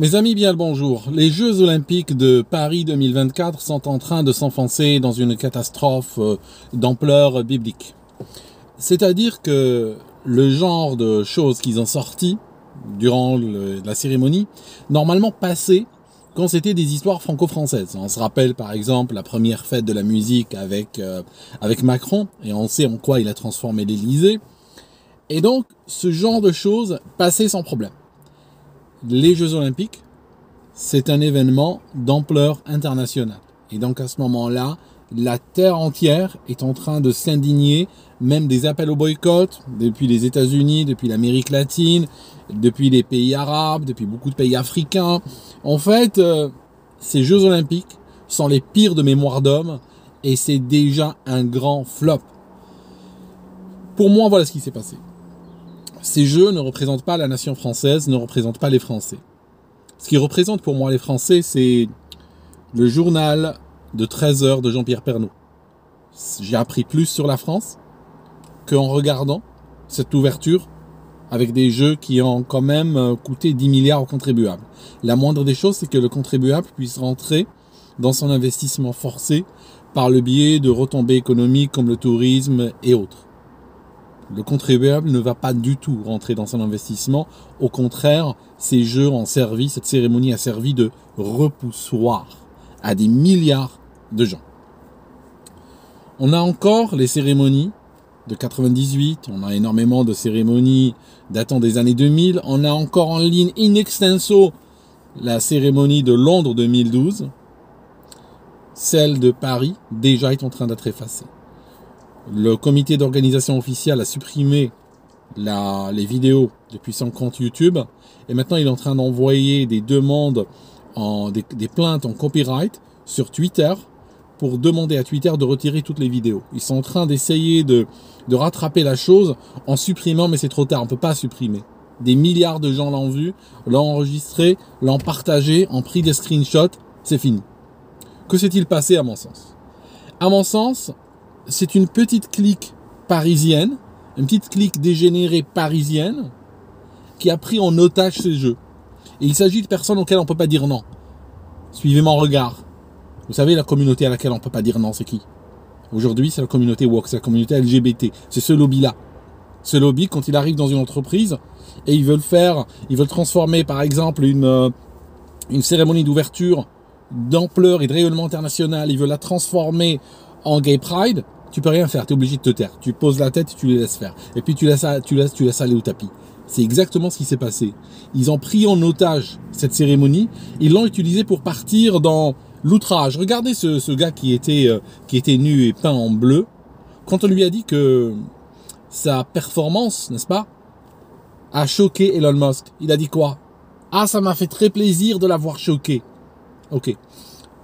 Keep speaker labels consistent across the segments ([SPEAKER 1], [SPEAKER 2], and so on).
[SPEAKER 1] Mes amis, bien le bonjour. Les Jeux Olympiques de Paris 2024 sont en train de s'enfoncer dans une catastrophe d'ampleur biblique. C'est-à-dire que le genre de choses qu'ils ont sorti durant la cérémonie, normalement passé quand c'était des histoires franco-françaises. On se rappelle par exemple la première fête de la musique avec Macron, et on sait en quoi il a transformé l'Élysée. Et donc, ce genre de choses passait sans problème. Les Jeux Olympiques, c'est un événement d'ampleur internationale. Et donc à ce moment-là, la terre entière est en train de s'indigner, même des appels au boycott, depuis les États-Unis, depuis l'Amérique latine, depuis les pays arabes, depuis beaucoup de pays africains. En fait, ces Jeux Olympiques sont les pires de mémoire d'homme et c'est déjà un grand flop. Pour moi, voilà ce qui s'est passé. Ces Jeux ne représentent pas la nation française, ne représentent pas les Français. Ce qui représente pour moi les Français, c'est le journal de 13 heures de Jean-Pierre Pernaut. J'ai appris plus sur la France qu'en regardant cette ouverture avec des jeux qui ont quand même coûté 10 milliards aux contribuables. La moindre des choses, c'est que le contribuable puisse rentrer dans son investissement forcé par le biais de retombées économiques comme le tourisme et autres. Le contribuable ne va pas du tout rentrer dans son investissement. Au contraire, ces jeux ont servi, cette cérémonie a servi de repoussoir à des milliards de gens. On a encore les cérémonies de 98, on a énormément de cérémonies datant des années 2000. On a encore en ligne in extenso la cérémonie de Londres 2012. Celle de Paris, déjà, est en train d'être effacée. Le comité d'organisation officiel a supprimé les vidéos depuis son compte YouTube et maintenant il est en train d'envoyer des demandes, des plaintes en copyright sur Twitter pour demander à Twitter de retirer toutes les vidéos. Ils sont en train d'essayer de rattraper la chose en supprimant, mais c'est trop tard, on ne peut pas supprimer. Des milliards de gens l'ont vu, l'ont enregistré, l'ont partagé, ont pris des screenshots, c'est fini. Que s'est-il passé à mon sens? À mon sens, c'est une petite clique parisienne, une petite clique dégénérée parisienne qui a pris en otage ces jeux. Et il s'agit de personnes auxquelles on ne peut pas dire non. Suivez mon regard. Vous savez, la communauté à laquelle on ne peut pas dire non, c'est qui? Aujourd'hui, c'est la communauté woke, c'est la communauté LGBT. C'est ce lobby-là. Ce lobby, quand il arrive dans une entreprise et ils veulent transformer, par exemple, une cérémonie d'ouverture d'ampleur et de rayonnement international, ils veulent la transformer en gay pride, tu peux rien faire, tu es obligé de te taire. Tu poses la tête et tu les laisses faire. Et puis tu laisses aller au tapis. C'est exactement ce qui s'est passé. Ils ont pris en otage cette cérémonie, ils l'ont utilisée pour partir dans l'outrage. Regardez ce gars qui était nu et peint en bleu. Quand on lui a dit que sa performance, n'est-ce pas, a choqué Elon Musk, il a dit quoi? Ah, ça m'a fait très plaisir de l'avoir choqué. Ok.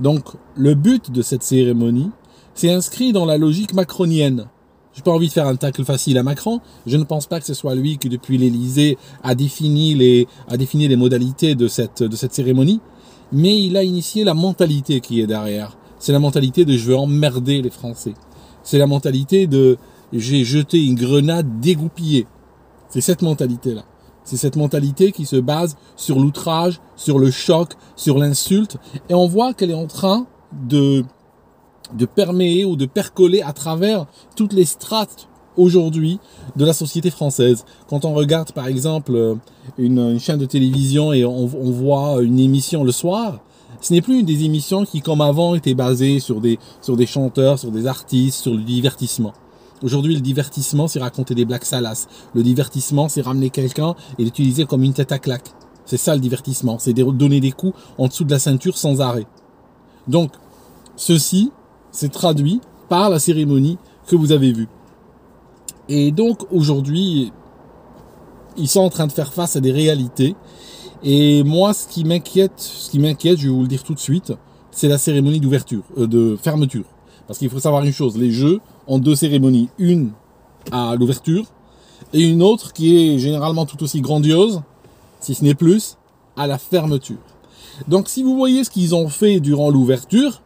[SPEAKER 1] Donc, le but de cette cérémonie, c'est inscrit dans la logique macronienne. J'ai pas envie de faire un tacle facile à Macron. Je ne pense pas que ce soit lui qui, depuis l'Élysée, a défini les modalités de cette cérémonie. Mais il a initié la mentalité qui est derrière. C'est la mentalité de je veux emmerder les Français. C'est la mentalité de j'ai jeté une grenade dégoupillée. C'est cette mentalité-là. C'est cette mentalité qui se base sur l'outrage, sur le choc, sur l'insulte. Et on voit qu'elle est en train de perméer ou de percoler à travers toutes les strates aujourd'hui de la société française. Quand on regarde par exemple une chaîne de télévision et on voit une émission le soir, ce n'est plus des émissions qui comme avant étaient basées sur des chanteurs, sur des artistes, sur le divertissement. Aujourd'hui, le divertissement, c'est raconter des blagues salaces. Le divertissement, c'est ramener quelqu'un et l'utiliser comme une tête à claque. C'est ça le divertissement, c'est donner des coups en dessous de la ceinture sans arrêt. Donc, ceci c'est traduit par la cérémonie que vous avez vue. Et donc aujourd'hui, ils sont en train de faire face à des réalités. Et moi, ce qui m'inquiète, je vais vous le dire tout de suite, c'est la cérémonie d'ouverture, de fermeture. Parce qu'il faut savoir une chose, les Jeux ont deux cérémonies. Une à l'ouverture et une autre qui est généralement tout aussi grandiose, si ce n'est plus, à la fermeture. Donc si vous voyez ce qu'ils ont fait durant l'ouverture,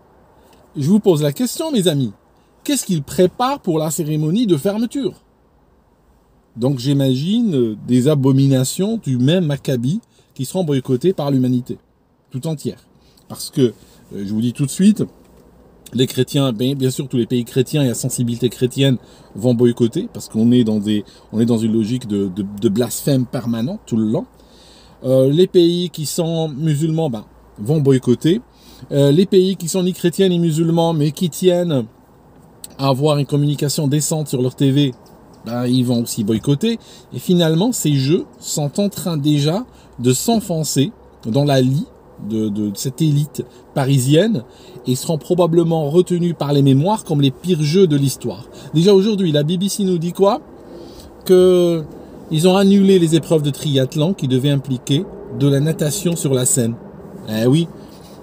[SPEAKER 1] je vous pose la question, mes amis. Qu'est-ce qu'ils préparent pour la cérémonie de fermeture? Donc j'imagine des abominations du même acabit qui seront boycottés par l'humanité tout entière. Parce que, je vous dis tout de suite, les chrétiens, bien sûr tous les pays chrétiens et à sensibilité chrétienne vont boycotter, parce qu'on est dans une logique de blasphème permanent tout le long. Les pays qui sont musulmans vont boycotter. Les pays qui sont ni chrétiens ni musulmans, mais qui tiennent à avoir une communication décente sur leur TV, ils vont aussi boycotter. Et finalement, ces jeux sont en train déjà de s'enfoncer dans la lie de cette élite parisienne et seront probablement retenus par les mémoires comme les pires jeux de l'histoire. Déjà aujourd'hui, la BBC nous dit quoi? Que ils ont annulé les épreuves de triathlon qui devaient impliquer de la natation sur la Seine. Eh oui,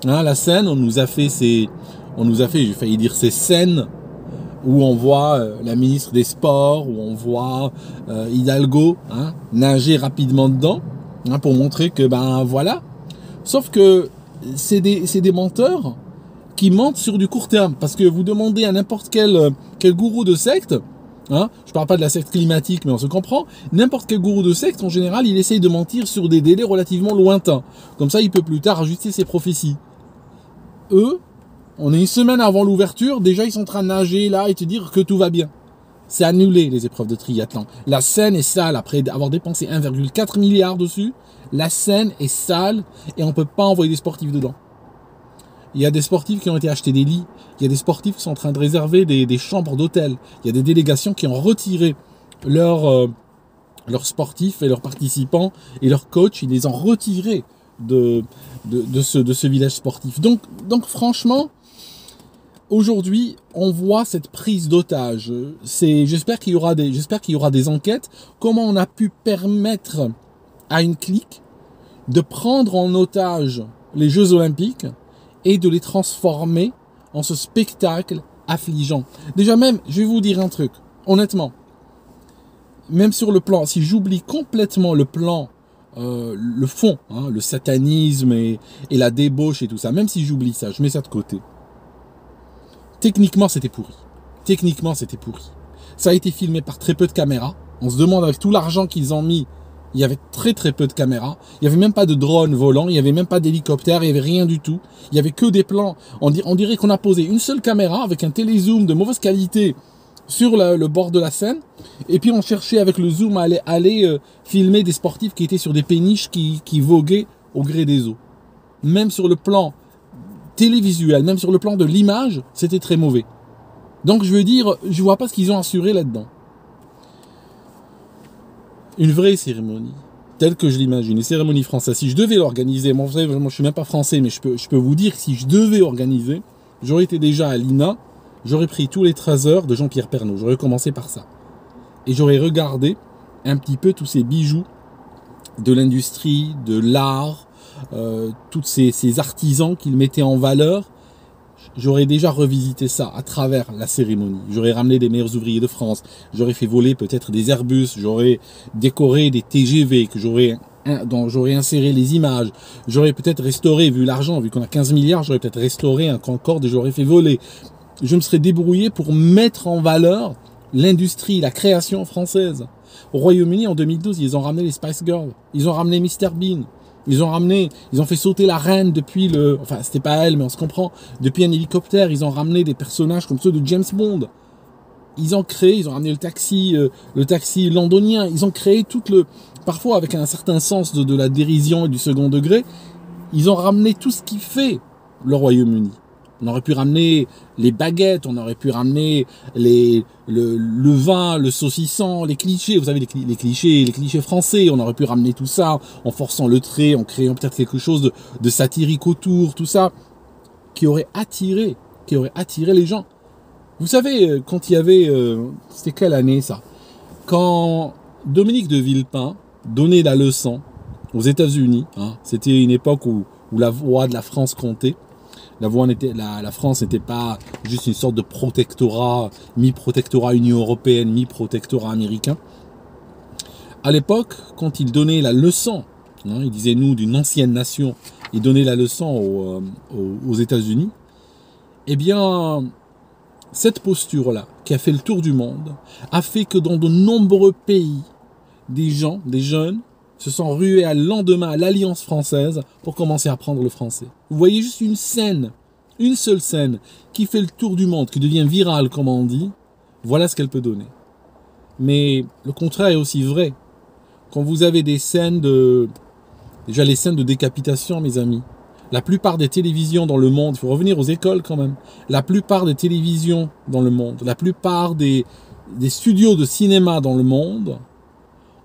[SPEAKER 1] hein, la Seine, on nous a fait, j'ai failli dire ces scènes où on voit la ministre des Sports, où on voit Hidalgo nager rapidement dedans, pour montrer que voilà. Sauf que c'est des menteurs qui mentent sur du court terme, parce que vous demandez à n'importe quel gourou de secte, je parle pas de la secte climatique, mais on se comprend, n'importe quel gourou de secte, en général, il essaye de mentir sur des délais relativement lointains. Comme ça, il peut plus tard ajuster ses prophéties. Eux, on est une semaine avant l'ouverture, déjà ils sont en train de nager là et te dire que tout va bien. C'est annulé les épreuves de triathlon. La Seine est sale après avoir dépensé 1,4 milliard dessus. La Seine est sale et on ne peut pas envoyer des sportifs dedans. Il y a des sportifs qui ont été achetés des lits. Il y a des sportifs qui sont en train de réserver des chambres d'hôtel. Il y a des délégations qui ont retiré leurs sportifs et leurs participants et leurs coachs. Ils les ont retirés de ce village sportif. Donc franchement, aujourd'hui, on voit cette prise d'otage. J'espère qu'il y aura des enquêtes. Comment on a pu permettre à une clique de prendre en otage les Jeux Olympiques et de les transformer en ce spectacle affligeant. Déjà même, je vais vous dire un truc, honnêtement, même sur le plan, si j'oublie complètement le plan, le fond, le satanisme et la débauche et tout ça, même si j'oublie ça, je mets ça de côté. Techniquement, c'était pourri. Ça a été filmé par très peu de caméras. On se demande avec tout l'argent qu'ils ont mis, il y avait très peu de caméras. Il n'y avait même pas de drone volant, il n'y avait même pas d'hélicoptère, il n'y avait rien du tout. Il n'y avait que des plans. On dirait qu'on a posé une seule caméra avec un télézoom de mauvaise qualité sur le bord de la Seine. Et puis on cherchait avec le zoom à aller filmer des sportifs qui étaient sur des péniches qui voguaient au gré des eaux. Même sur le plan télévisuel, même sur le plan de l'image, c'était très mauvais. Donc je veux dire, je vois pas ce qu'ils ont assuré là-dedans. Une vraie cérémonie, telle que je l'imagine, une cérémonie française, si je devais l'organiser, moi je suis même pas français, mais je peux vous dire que si je devais organiser, j'aurais été déjà à l'INA, j'aurais pris tous les 13 heures de Jean-Pierre Pernaut, j'aurais commencé par ça. Et j'aurais regardé un petit peu tous ces bijoux de l'industrie, de l'art, tous ces artisans qu'il mettait en valeur. J'aurais déjà revisité ça à travers la cérémonie. J'aurais ramené des meilleurs ouvriers de France. J'aurais fait voler peut-être des Airbus. J'aurais décoré des TGV dont j'aurais inséré les images. J'aurais peut-être restauré, vu l'argent, vu qu'on a 15 milliards, j'aurais peut-être restauré un Concorde et j'aurais fait voler. Je me serais débrouillé pour mettre en valeur l'industrie, la création française. Au Royaume-Uni, en 2012, ils ont ramené les Spice Girls. Ils ont ramené Mr Bean. Ils ont fait sauter la reine depuis enfin, c'était pas elle, mais on se comprend, depuis un hélicoptère. Ils ont ramené des personnages comme ceux de James Bond. Ils ont ramené le taxi londonien. Ils ont créé parfois avec un certain sens de la dérision et du second degré. Ils ont ramené tout ce qui fait le Royaume-Uni. On aurait pu ramener les baguettes, on aurait pu ramener le vin, le saucisson, les clichés, vous savez, les clichés français. On aurait pu ramener tout ça en forçant le trait, en créant peut-être quelque chose de satirique autour, tout ça, qui aurait attiré les gens. Vous savez, quand il y avait, c'était quelle année ça? Quand Dominique de Villepin donnait la leçon aux États-Unis, c'était une époque où la voix de la France comptait. La France n'était pas juste une sorte de protectorat, mi-protectorat Union Européenne, mi-protectorat américain. À l'époque, quand il donnait la leçon, il disait nous d'une ancienne nation, il donnait la leçon aux États-Unis, eh bien, cette posture-là, qui a fait le tour du monde, a fait que dans de nombreux pays, des jeunes, se sont rués à le lendemain à l'Alliance française pour commencer à apprendre le français. Vous voyez juste une scène, une seule scène, qui fait le tour du monde, qui devient virale, comme on dit. Voilà ce qu'elle peut donner. Mais le contraire est aussi vrai. Quand vous avez des scènes de... Déjà les scènes de décapitation, mes amis. La plupart des télévisions dans le monde, il faut revenir aux écoles quand même. La plupart des télévisions dans le monde, la plupart des studios de cinéma dans le monde,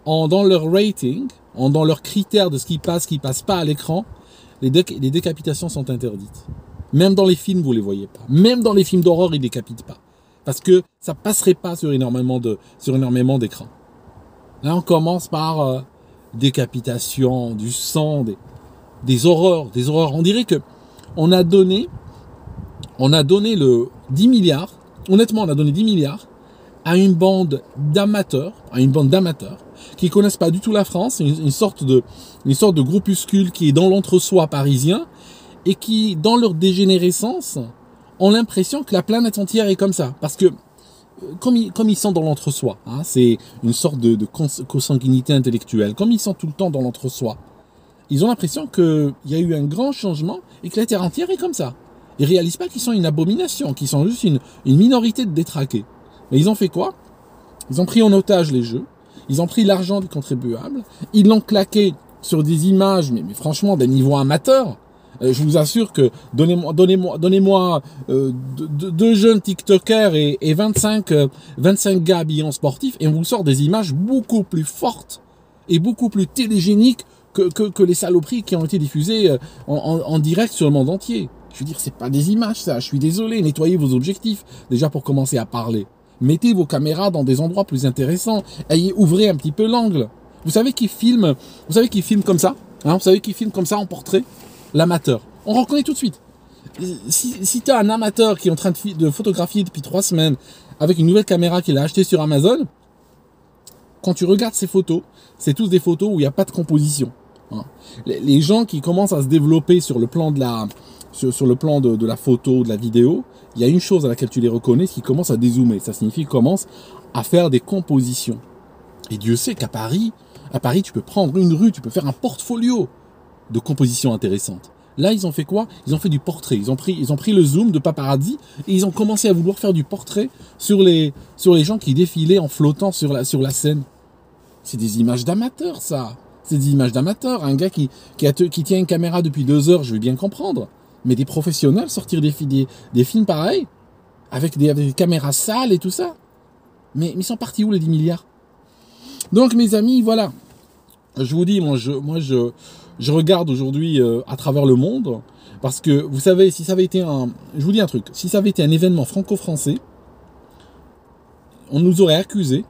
[SPEAKER 1] ont dans leur rating, ont dans leurs critères de ce qui passe pas à l'écran, les décapitations sont interdites. Même dans les films, vous les voyez pas. Même dans les films d'horreur, ils décapitent pas. Parce que ça passerait pas sur énormément d'écrans. Là, on commence par décapitation, du sang, des horreurs. On dirait que on a donné le 10 milliards, honnêtement, on a donné 10 milliards à une bande d'amateurs, qui connaissent pas du tout la France, une sorte de groupuscule qui est dans l'entre-soi parisien et qui, dans leur dégénérescence, ont l'impression que la planète entière est comme ça. Parce que, comme ils sont dans l'entre-soi, hein, c'est une sorte de consanguinité intellectuelle, comme ils sont tout le temps dans l'entre-soi, ils ont l'impression qu'il y a eu un grand changement et que la Terre entière est comme ça. Ils réalisent pas qu'ils sont une abomination, qu'ils sont juste une minorité de détraqués. Mais ils ont fait quoi? Ils ont pris en otage les jeux, ils ont pris l'argent des contribuables, ils l'ont claqué sur des images, mais franchement, d'un niveau amateur. Je vous assure que donnez-moi deux jeunes TikTokers et 25 gars habillés en sportif et on vous sort des images beaucoup plus fortes et beaucoup plus télégéniques que les saloperies qui ont été diffusées en direct sur le monde entier. Je veux dire, c'est pas des images ça, je suis désolé, nettoyez vos objectifs déjà pour commencer à parler. Mettez vos caméras dans des endroits plus intéressants, ouvrez un petit peu l'angle. Vous savez qui filme comme ça, hein, vous savez qui filme comme ça en portrait? L'amateur. On reconnaît tout de suite. Si tu as un amateur qui est en train de photographier depuis 3 semaines avec une nouvelle caméra qu'il a achetée sur Amazon, quand tu regardes ces photos, c'est tous des photos où il n'y a pas de composition. Hein. Les gens qui commencent à se développer sur le plan de la photo, de la vidéo, il y a une chose à laquelle tu les reconnais, c'est qu'ils commencent à dézoomer. Ça signifie qu'ils commencent à faire des compositions. Et Dieu sait qu'à Paris, tu peux prendre une rue, tu peux faire un portfolio de compositions intéressantes. Là, ils ont fait quoi? Ils ont fait du portrait. Ils ont pris le zoom de paparazzi et ils ont commencé à vouloir faire du portrait sur les gens qui défilaient en flottant sur la scène. C'est des images d'amateurs, ça. C'est des images d'amateurs. Un gars qui tient une caméra depuis 2 heures, je vais bien comprendre. Mais des professionnels sortir des films pareils, avec des caméras sales et tout ça. Mais ils sont partis où les 10 milliards? Donc, mes amis, voilà. Je vous dis, moi, je regarde aujourd'hui à travers le monde, parce que, vous savez, si ça avait été je vous dis un truc, si ça avait été un événement franco-français, on nous aurait accusé,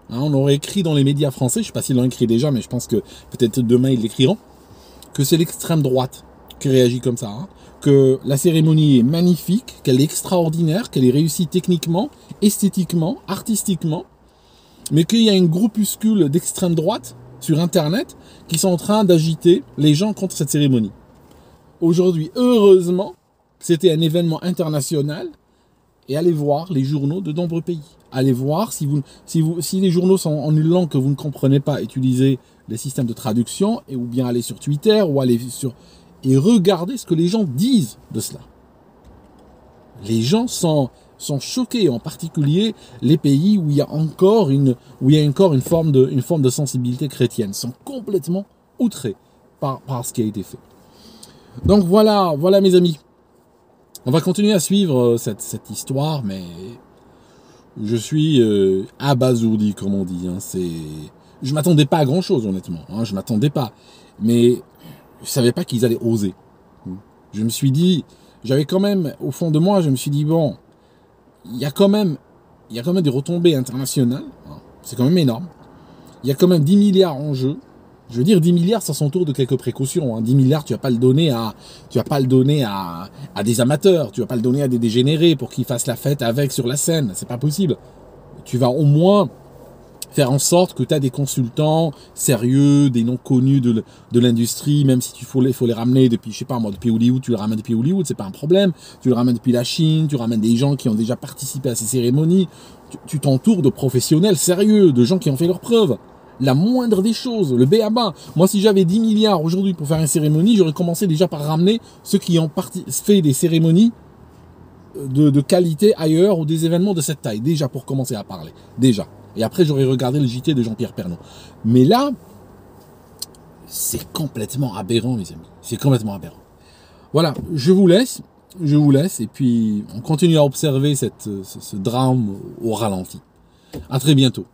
[SPEAKER 1] hein, on aurait écrit dans les médias français, je ne sais pas s'ils l'ont écrit déjà, mais je pense que peut-être demain ils l'écriront, que c'est l'extrême droite qui réagit comme ça, hein, que la cérémonie est magnifique, qu'elle est extraordinaire, qu'elle est réussie techniquement, esthétiquement, artistiquement, mais qu'il y a une groupuscule d'extrême droite sur Internet qui sont en train d'agiter les gens contre cette cérémonie. Aujourd'hui, heureusement, c'était un événement international et allez voir les journaux de nombreux pays. Allez voir si les journaux sont en une langue que vous ne comprenez pas, utilisez les systèmes de traduction ou bien allez sur Twitter ou allez et regardez ce que les gens disent de cela. Les gens sont choqués, en particulier les pays où il y a encore une forme de sensibilité chrétienne, sont complètement outrés par ce qui a été fait. Donc voilà mes amis. On va continuer à suivre cette histoire, mais je suis abasourdi, comme on dit. Hein. Je m'attendais pas à grand chose, honnêtement. Hein, je m'attendais pas, mais je savais pas qu'ils allaient oser. Je me suis dit, j'avais quand même au fond de moi, je me suis dit bon. Il y a quand même des retombées internationales, hein, c'est quand même énorme. Il y a quand même 10 milliards en jeu. Je veux dire, 10 milliards, ça s'entoure de quelques précautions. Hein. 10 milliards, tu vas pas le donner à des amateurs, tu vas pas le donner à des dégénérés pour qu'ils fassent la fête avec sur la scène. C'est pas possible. Tu vas au moins faire en sorte que tu as des consultants sérieux, des noms connus de l'industrie, même si il faut les ramener depuis, je sais pas moi, depuis Hollywood, tu les ramènes depuis Hollywood, c'est pas un problème. Tu les ramènes depuis la Chine, tu ramènes des gens qui ont déjà participé à ces cérémonies. Tu t'entoures de professionnels sérieux, de gens qui ont fait leurs preuves. La moindre des choses, le b.a.-ba. Moi, si j'avais 10 milliards aujourd'hui pour faire une cérémonie, j'aurais commencé déjà par ramener ceux qui ont fait des cérémonies de qualité ailleurs ou des événements de cette taille. Déjà, pour commencer à parler. Déjà. Et après, j'aurais regardé le JT de Jean-Pierre Pernaut. Mais là, c'est complètement aberrant, mes amis. C'est complètement aberrant. Voilà, je vous laisse, et puis on continue à observer ce drame au ralenti. À très bientôt.